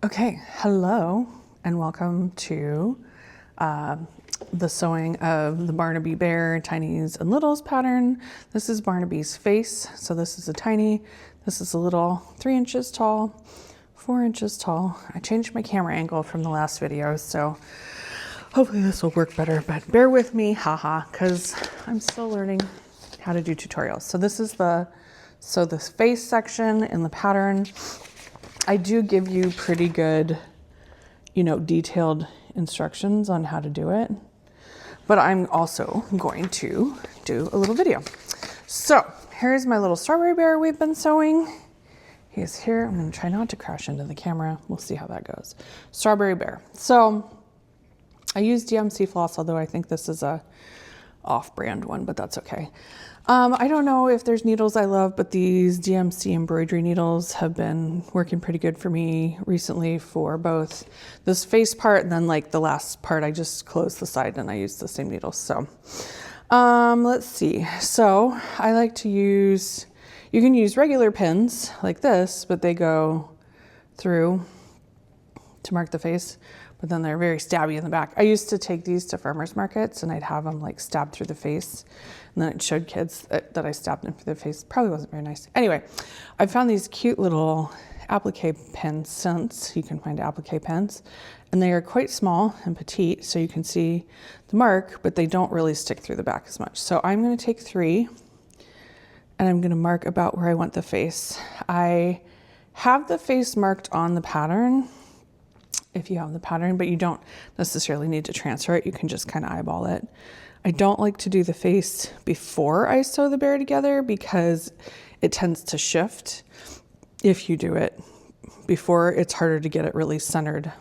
Okay, hello and welcome to the sewing of the Barnaby Bear Tinies and Littles pattern. This is Barnaby's face. So this is a tiny, this is a little 3 inches tall, 4 inches tall. I changed my camera angle from the last video, so hopefully this will work better, but bear with me, haha, because I'm still learning how to do tutorials. So this is the face section in the pattern. I do give you pretty good, detailed instructions on how to do it, but I'm also going to do a little video. So here's my little strawberry bear we've been sewing. He's here. I'm going to try not to crash into the camera. We'll see how that goes. Strawberry bear. So I use DMC floss, although I think this is a off-brand one, but that's okay. I don't know if there's needles I love, but these DMC embroidery needles have been working pretty good for me recently for both this face part and then like the last part, I just closed the side and I use the same needles. So let's see. So I like to use, you can use regular pins like this, but they go through to mark the face, but then they're very stabby in the back. I used to take these to farmers markets and I'd have them like stabbed through the face. And then it showed kids that I stabbed them through the face. Probably wasn't very nice. Anyway, I found these cute little applique pins since you can find applique pins. And they are quite small and petite, so you can see the mark, but they don't really stick through the back as much. So I'm gonna take 3 and I'm gonna mark about where I want the face. I have the face marked on the pattern, if you have the pattern, but you don't necessarily need to transfer it. You can just kind of eyeball it. I don't like to do the face before I sew the bear together because it tends to shift. If you do it before, it's harder to get it really centered.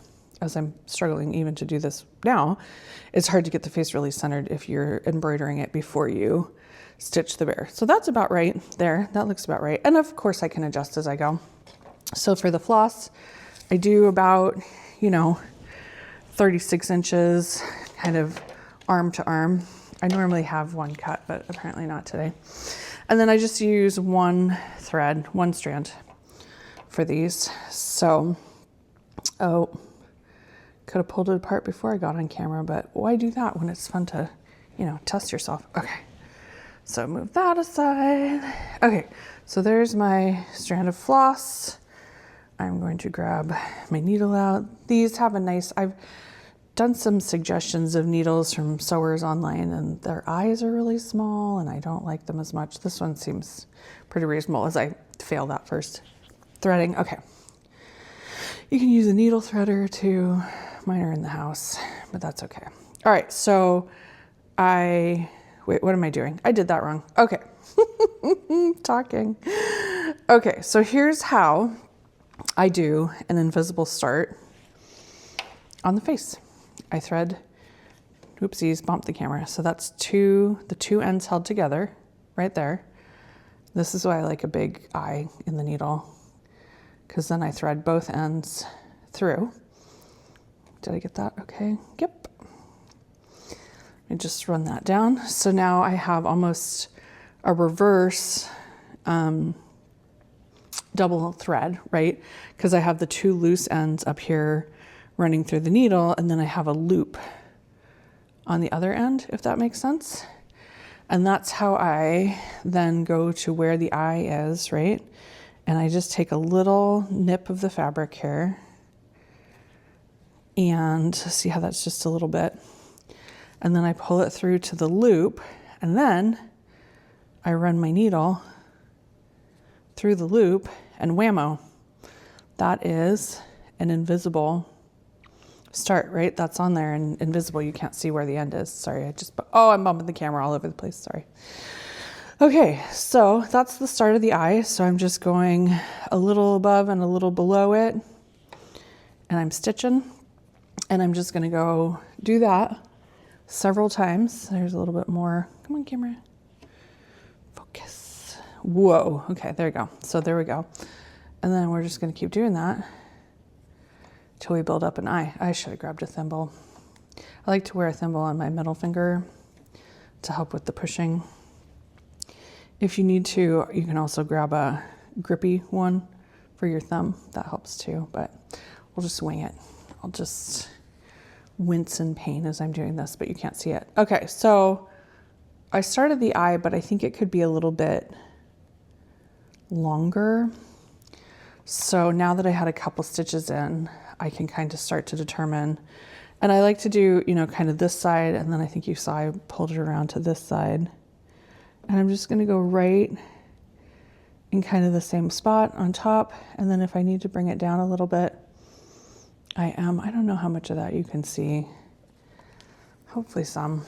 As I'm struggling even to do this now, it's hard to get the face really centered if you're embroidering it before you stitch the bear. So that's about right there. That looks about right. And of course I can adjust as I go. So for the floss, I do about 36 inches, kind of arm to arm. I normally have one cut, but apparently not today. And then I just use one thread, one strand for these. So, could have pulled it apart before I got on camera, but why do that when it's fun to, test yourself? Okay, so move that aside. Okay, so there's my strand of floss. I'm going to grab my needle out. These have a nice, I've done some suggestions of needles from sewers online and their eyes are really small and I don't like them as much. This one seems pretty reasonable as I fail that first threading. Okay. You can use a needle threader too. Mine are in the house, but that's okay. All right, so wait, what am I doing? I did that wrong. Okay. Talking. Okay, so here's how I do an invisible start on the face. I thread, oopsies, bumped the camera. So that's the two ends held together right there. This is why I like a big eye in the needle, because then I thread both ends through. Did I get that okay? Yep. I just run that down. So now I have almost a reverse double thread, right? Because I have the 2 loose ends up here running through the needle, and then I have a loop on the other end, if that makes sense. And that's how I then go to where the eye is, right? And I just take a little nip of the fabric here, and see how that's just a little bit. And then I pull it through to the loop, and then I run my needle through the loop, and whammo, that is an invisible start, right? That's on there and invisible. You can't see where the end is. Sorry, I'm bumping the camera all over the place. Sorry. Okay, so that's the start of the eye. So I'm just going a little above and a little below it, and I'm stitching, and I'm just gonna go do that several times. There's a little bit more. Come on, camera. Focus. Whoa, okay, there we go. So there we go. And then we're just gonna keep doing that till we build up an eye. I should have grabbed a thimble. I like to wear a thimble on my middle finger to help with the pushing. If you need to, you can also grab a grippy one for your thumb. That helps too, but we'll just wing it. I'll just wince in pain as I'm doing this, but you can't see it. Okay, so I started the eye, but I think it could be a little bit longer. So now that I had a couple stitches in, I can kind of start to determine. And I like to do, you know, kind of this side, and then I think you saw I pulled it around to this side. And I'm just going to go right in kind of the same spot on top. And then if I need to bring it down a little bit, I don't know how much of that you can see. Hopefully some.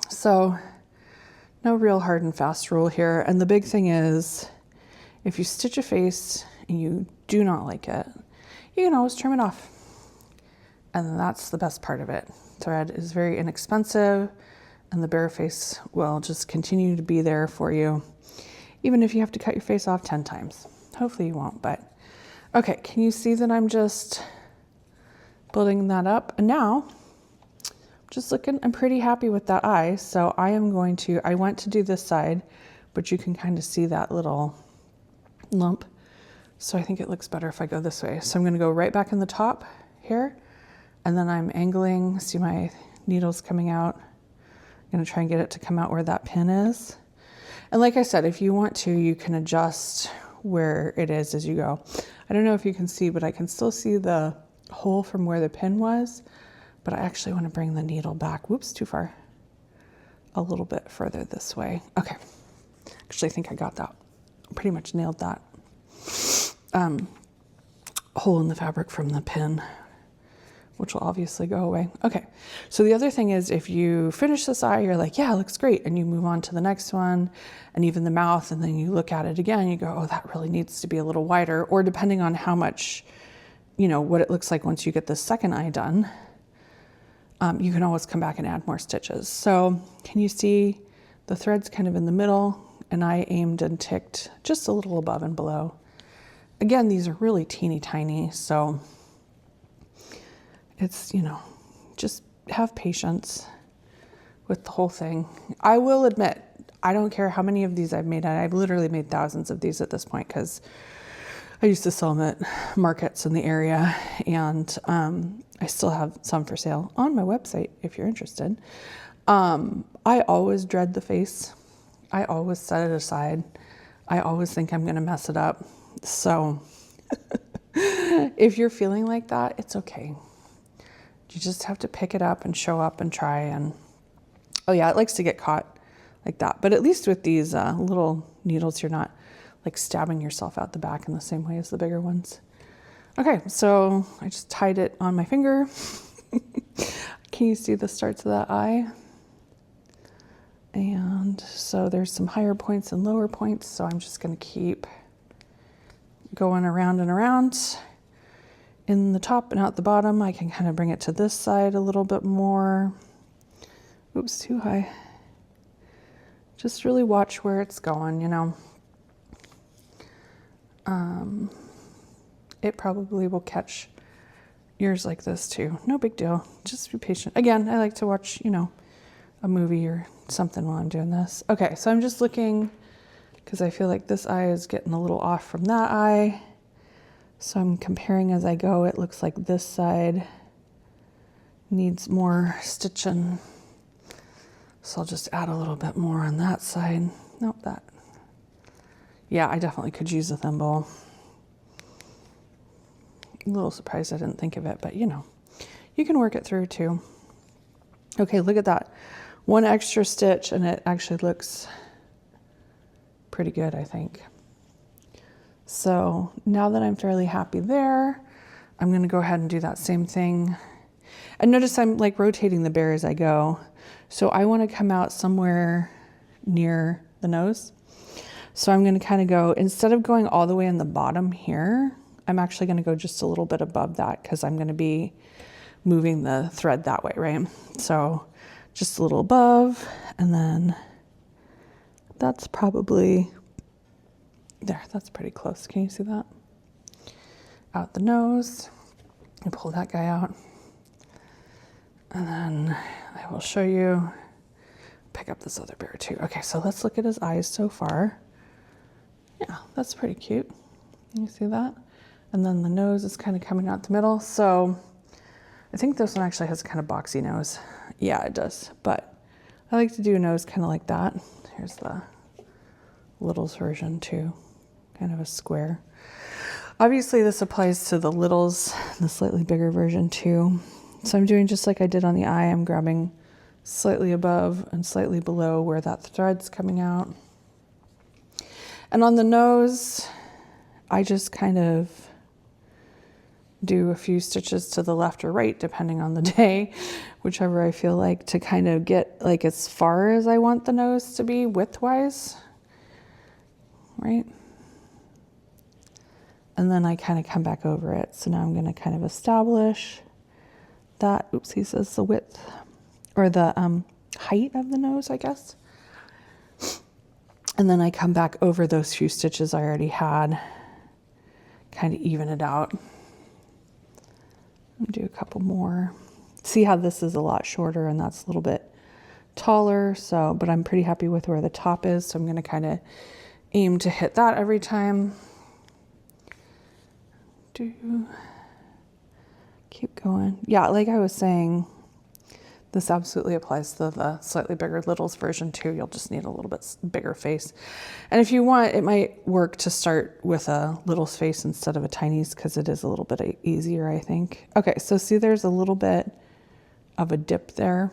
So no real hard and fast rule here. And the big thing is, if you stitch a face and you do not like it, you can always trim it off. And that's the best part of it. Thread is very inexpensive, and the bear face will just continue to be there for you, even if you have to cut your face off 10 times. Hopefully you won't, but okay, can you see that I'm just building that up? And now, just looking, I'm pretty happy with that eye. So I went to do this side, but you can kind of see that little lump. So I think it looks better if I go this way. So I'm going to go right back in the top here, and then I'm angling, see my needles coming out. I'm going to try and get it to come out where that pin is. And like I said, if you want to, you can adjust where it is as you go. I don't know if you can see, but I can still see the hole from where the pin was, but I actually want to bring the needle back. Whoops, too far. A little bit further this way. Okay. Actually, I think I got that. Pretty much nailed that. Hole in the fabric from the pin, which will obviously go away. Okay, so the other thing is, if you finish this eye, you're like, yeah, it looks great, and you move on to the next one, and even the mouth, and then you look at it again, you go, oh, that really needs to be a little wider, or depending on how much, you know, what it looks like once you get the second eye done, you can always come back and add more stitches. So can you see the thread's kind of in the middle, and I aimed and ticked just a little above and below. Again, these are really teeny tiny, so it's, you know, just have patience with the whole thing. I will admit, I don't care how many of these I've made. I've literally made thousands of these at this point, because I used to sell them at markets in the area, and I still have some for sale on my website if you're interested. I always dread the face. I always set it aside. I always think I'm going to mess it up. So if you're feeling like that, it's okay. You just have to pick it up and show up and try. And oh yeah, it likes to get caught like that. But at least with these little needles, you're not like stabbing yourself out the back in the same way as the bigger ones. Okay, so I just tied it on my finger. Can you see the starts of that eye? And so there's some higher points and lower points. So I'm just going to keep going around and around. In the top and out the bottom, I can kind of bring it to this side a little bit more. Oops, too high. Just really watch where it's going, you know. It probably will catch yours like this too. No big deal. Just be patient. Again, I like to watch, you know, a movie or something while I'm doing this. Okay, so I'm just looking, because I feel like this eye is getting a little off from that eye. So I'm comparing as I go. It looks like this side needs more stitching. So I'll just add a little bit more on that side. Nope, that. Yeah, I definitely could use a thimble. A little surprised I didn't think of it, but you know, you can work it through too. Okay, look at that. One extra stitch and it actually looks pretty good, I think. So now that I'm fairly happy there, I'm going to go ahead and do that same thing. And notice I'm like rotating the bear as I go. So I want to come out somewhere near the nose. So I'm going to kind of go, instead of going all the way in the bottom here, I'm actually going to go just a little bit above that, because I'm going to be moving the thread that way, right? So just a little above, and then that's probably there. That's pretty close. Can you see that? Out the nose, and pull that guy out. And then I will show you, pick up this other bear too. Okay, so let's look at his eyes so far. Yeah, that's pretty cute. You see that? And then the nose is kind of coming out the middle. So I think this one actually has a kind of boxy nose. Yeah, it does. But I like to do a nose kind of like that. Here's the Littles version too, kind of a square. Obviously this applies to the Littles, the slightly bigger version too. So I'm doing just like I did on the eye. I'm grabbing slightly above and slightly below where that thread's coming out. And on the nose, I just kind of do a few stitches to the left or right, depending on the day, whichever I feel like, to kind of get like as far as I want the nose to be widthwise, right? And then I kind of come back over it. So now I'm going to kind of establish that, he says the width or the height of the nose, I guess. And then I come back over those few stitches I already had, kind of even it out. Do a couple more. See how this is a lot shorter and that's a little bit taller. So, but I'm pretty happy with where the top is. So I'm going to kind of aim to hit that every time. Keep going. Yeah, like I was saying, this absolutely applies to the slightly bigger Littles version too. You'll just need a little bit bigger face. And if you want, it might work to start with a Littles face instead of a Tinies because it is a little bit easier, I think. Okay, so see there's a little bit of a dip there.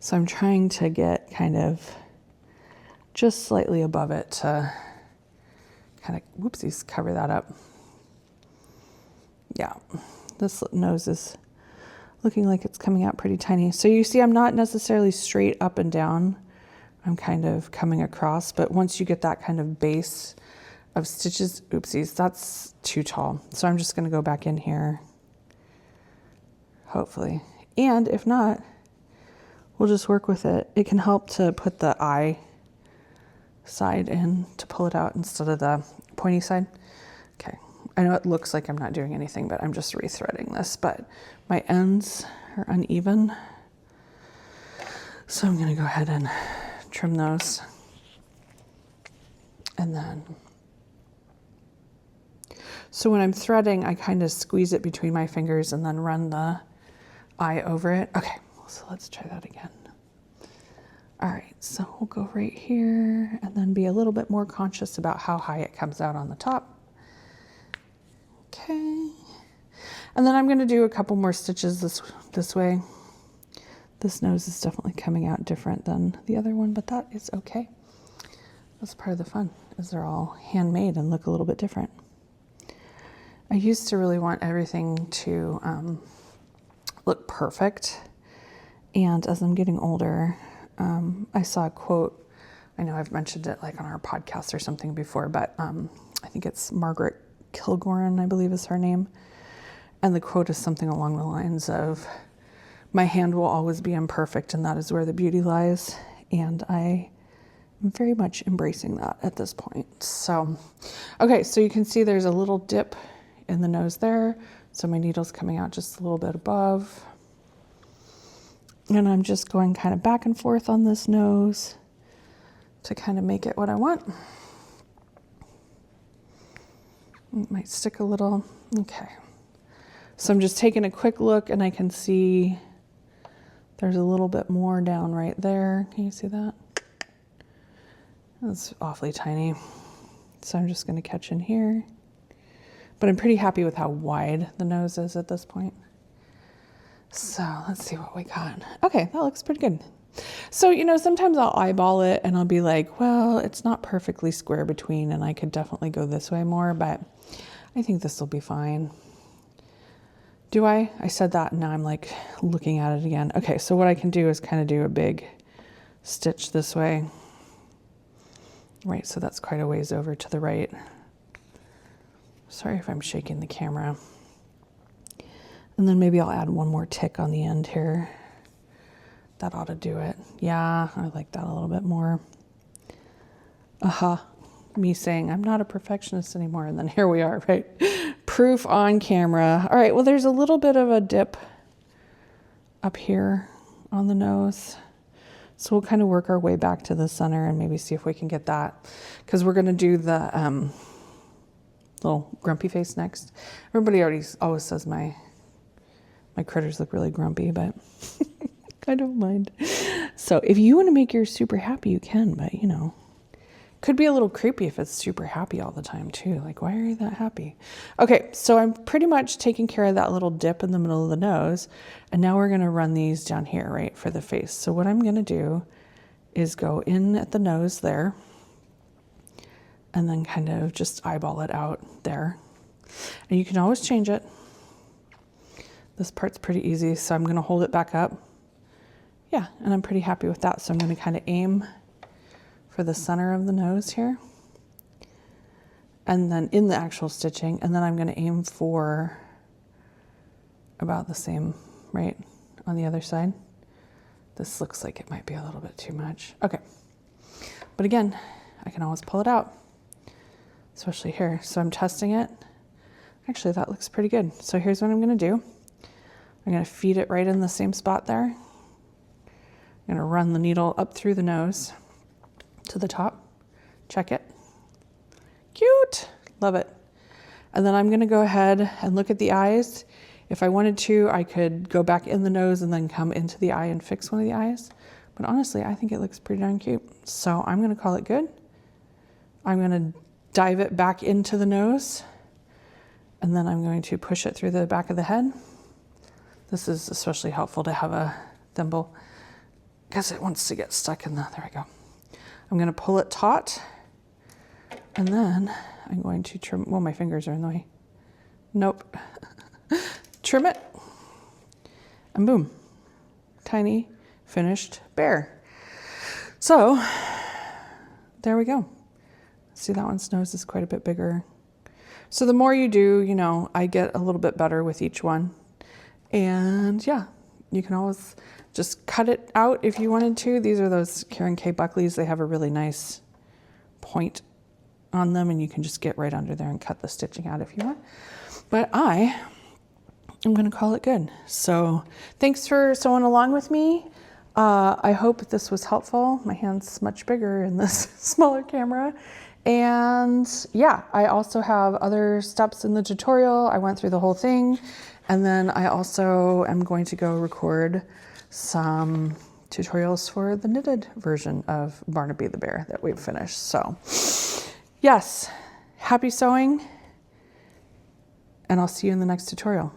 So I'm trying to get kind of just slightly above it to kind of, whoopsies, cover that up. Yeah, this nose is looking like it's coming out pretty tiny. So you see I'm not necessarily straight up and down. I'm kind of coming across, but once you get that kind of base of stitches, oopsies, that's too tall. So I'm just gonna go back in here, hopefully. And if not, we'll just work with it. It can help to put the eye side in to pull it out instead of the pointy side. Okay, I know it looks like I'm not doing anything, but I'm just rethreading this, but my ends are uneven. So I'm gonna go ahead and trim those. And then, so when I'm threading, I kind of squeeze it between my fingers and then run the eye over it. Okay, so let's try that again. All right, so we'll go right here and then be a little bit more conscious about how high it comes out on the top. Okay, and then I'm going to do a couple more stitches this way. This nose is definitely coming out different than the other one, but that is okay. That's part of the fun, is they're all handmade and look a little bit different. I used to really want everything to look perfect, and as I'm getting older, I saw a quote. I know I've mentioned it like on our podcast or something before, but I think it's Margaret Kilgoran, I believe is her name. And the quote is something along the lines of, "My hand will always be imperfect, and that is where the beauty lies." And I am very much embracing that at this point. So, okay, so you can see there's a little dip in the nose there. So my needle's coming out just a little bit above. And I'm just going kind of back and forth on this nose to kind of make it what I want. It might stick a little. Okay. So I'm just taking a quick look and I can see there's a little bit more down right there. Can you see that? That's awfully tiny. So I'm just going to catch in here. But I'm pretty happy with how wide the nose is at this point. So let's see what we got. Okay, that looks pretty good. So, you know, sometimes I'll eyeball it and I'll be like, well, it's not perfectly square between and I could definitely go this way more, but I think this will be fine. Do I? I said that and now I'm like looking at it again. Okay, so what I can do is kind of do a big stitch this way. Right, so that's quite a ways over to the right. Sorry if I'm shaking the camera. And then maybe I'll add one more tick on the end here. That ought to do it. Yeah, I like that a little bit more. Me saying I'm not a perfectionist anymore, and then here we are, right? Proof on camera. All right, well, there's a little bit of a dip up here on the nose. So we'll kind of work our way back to the center and maybe see if we can get that. Because we're going to do the little grumpy face next. Everybody always says my critters look really grumpy, but I don't mind. So if you want to make yours super happy, you can, but you know, could be a little creepy if it's super happy all the time too. Like, why are you that happy? Okay, so I'm pretty much taking care of that little dip in the middle of the nose. And now we're gonna run these down here, right, for the face. So what I'm gonna do is go in at the nose there and then kind of just eyeball it out there. And you can always change it. This part's pretty easy, so I'm gonna hold it back up. Yeah, and I'm pretty happy with that. So I'm gonna kind of aim for the center of the nose here. And then in the actual stitching, and then I'm gonna aim for about the same, right, on the other side. This looks like it might be a little bit too much. Okay, but again, I can always pull it out, especially here. So I'm testing it. Actually, that looks pretty good. So here's what I'm gonna do. I'm gonna feed it right in the same spot there. I'm gonna run the needle up through the nose to the top, check it. Cute, love it. And then I'm gonna go ahead and look at the eyes. If I wanted to, I could go back in the nose and then come into the eye and fix one of the eyes. But honestly, I think it looks pretty darn cute. So I'm gonna call it good. I'm gonna dive it back into the nose, and then I'm going to push it through the back of the head. This is especially helpful to have a thimble because it wants to get stuck in the, there we go. I'm gonna pull it taut, and then I'm going to trim, well, my fingers are in the way. Nope. Trim it, and boom, tiny finished bear. So there we go. See, that one's nose is quite a bit bigger. So the more you do, you know, I get a little bit better with each one. And yeah, you can always just cut it out if you wanted to. These are those Karen K. Buckley's. They have a really nice point on them, and you can just get right under there and cut the stitching out if you want. But I'm gonna call it good. So thanks for sewing along with me. I hope this was helpful. My hand's much bigger in this smaller camera. And yeah, I also have other steps in the tutorial. I went through the whole thing. And then I also am going to go record some tutorials for the knitted version of Barnaby the Bear that we've finished. So yes, happy sewing, and I'll see you in the next tutorial.